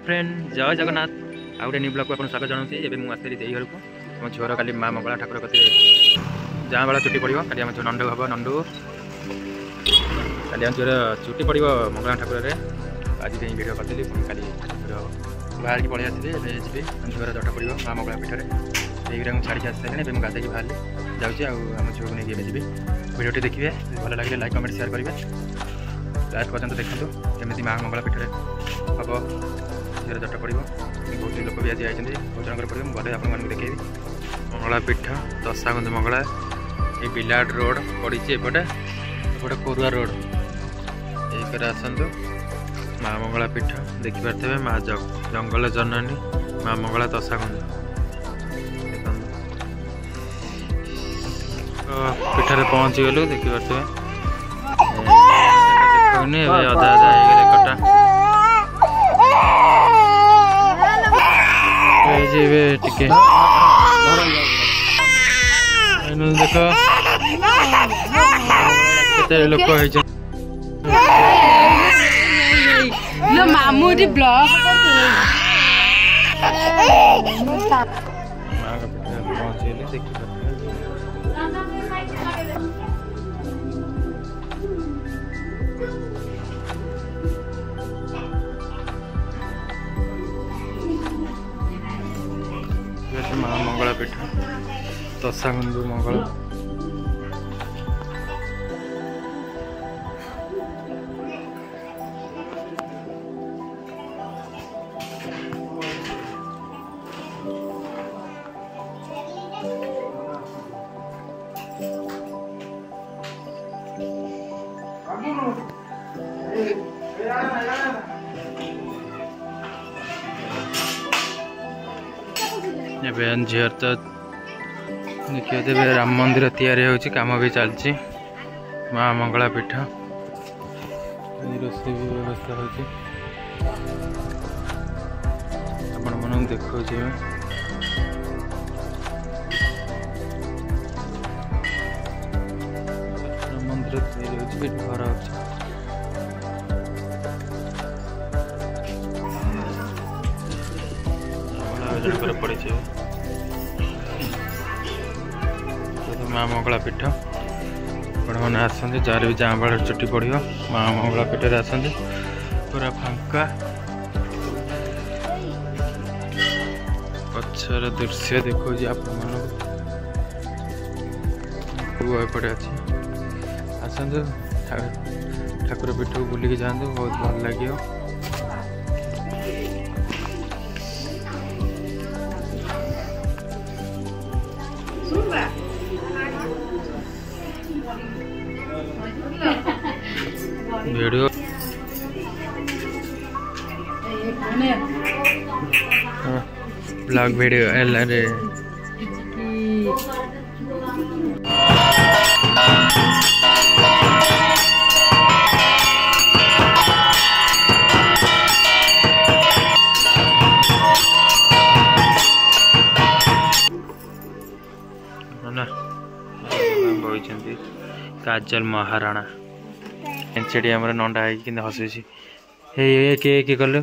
Friend जय जगन्नाथ आउ गोटे न्यू ब्लॉग को आपको स्वागत जनाऊँ। एवं मुझे देई घर को मो झीवर काली माँ मंगला ठाकुर कते जहाँ बेला चुटी पड़ो काली आम नंडू हम नंडू काली आम झीवर चुटी पड़ो मंगला ठाकुर आज भिड करी काली बाहर की पलि आसली जी झीवर जट पड़ो माँ मंगला पीठर यही छाड़ी आसी सारे गाधे बाहर जाऊँगी आम झील को नहीं जी भिडियो देखिए भल लगे लाइक कमेंट शेयर करेंगे लास्ट पर्यटन देखो केमी माँ मंगला पीठर हम झीवर जट पड़ो बहुत लोग भी आज आई बहुत जन पड़ो मुझे आप देखेबी मंगला पीठ दशागुंज मंगला ये बिलाड रोड पड़ी एपटे एपटे कोरुआ रोड एक आसतु माँ मंगला पीठ देखिपे माँ जंगल जननी माँ मंगला दशागुंज पीठर पहुँची गलु देखिपे देखनी अधा अधा हो कटा टिके देख लोक मामू ब्लॉग माँ मंगला पीठ दशागुंज मंगला झीर तो देखिए तेज राम मंदिर तैयारी होची काम भी चलती माँ मंगला पीठ रोषे भी व्यवस्था होची आपण मन देखो राम मंदिर तैयारी होची घर होची पड़ी माँ मंगला पीठ मैंने आसते जार भी जहाँ बाड़ चुटी पड़ो माँ मंगला पीठ आसते पूरा फांका पचर दृश्य देखो आपटे अच्छे आसतु ठाकुर पीठ को बुलिक जातु बहुत भल लगे। वीडियो ब्लॉग वीडियो अरे काजल महाराणा एनसीडी हमर नंडा है कि हसुची हे के कलु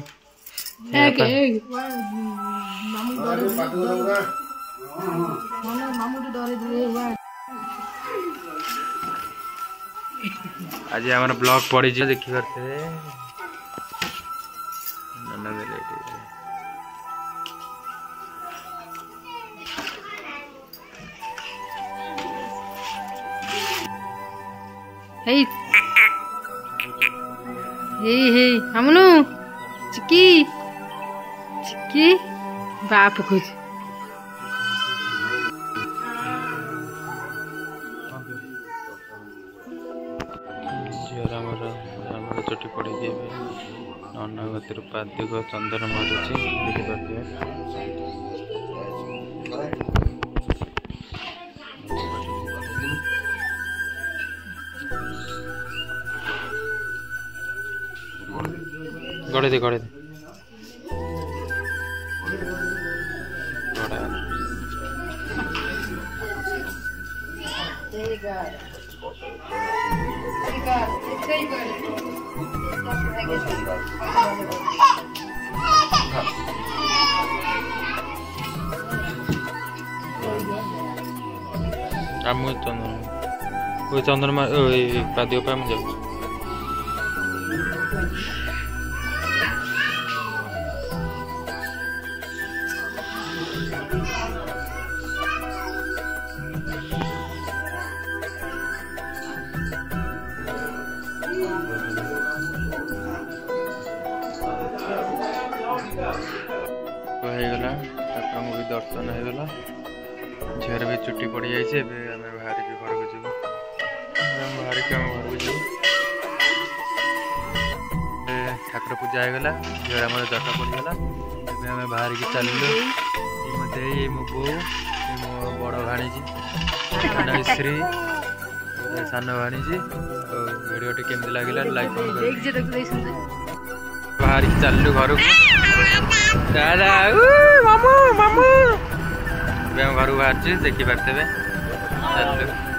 आज हमर ब्लॉग पड़ी देखि करते हे हे हे हमनु चिकी चिकी बाप कुछ चोटी पड़ी नन्ना गतिर पादिक चंदन मारुची देखिपे गड़े दे गड़े दे चंदन पादी पे मुझे होगला ठाकुर भी दर्शन होगला झीर भी चुट्टी पड़ जाइए बाहर के घर को जीव बाहर के घर को जीव ठाकुर पूजा होगला झीर आम जटा पड़गला आम बाहर की चलू मत मो बो मो बड़ भाणीजी श्री सान भाणीजी वीडियो केमती लगे लाइक बाहर की चलू घर को दादा मामू मामू घर को बाहर देखी पारे चलू।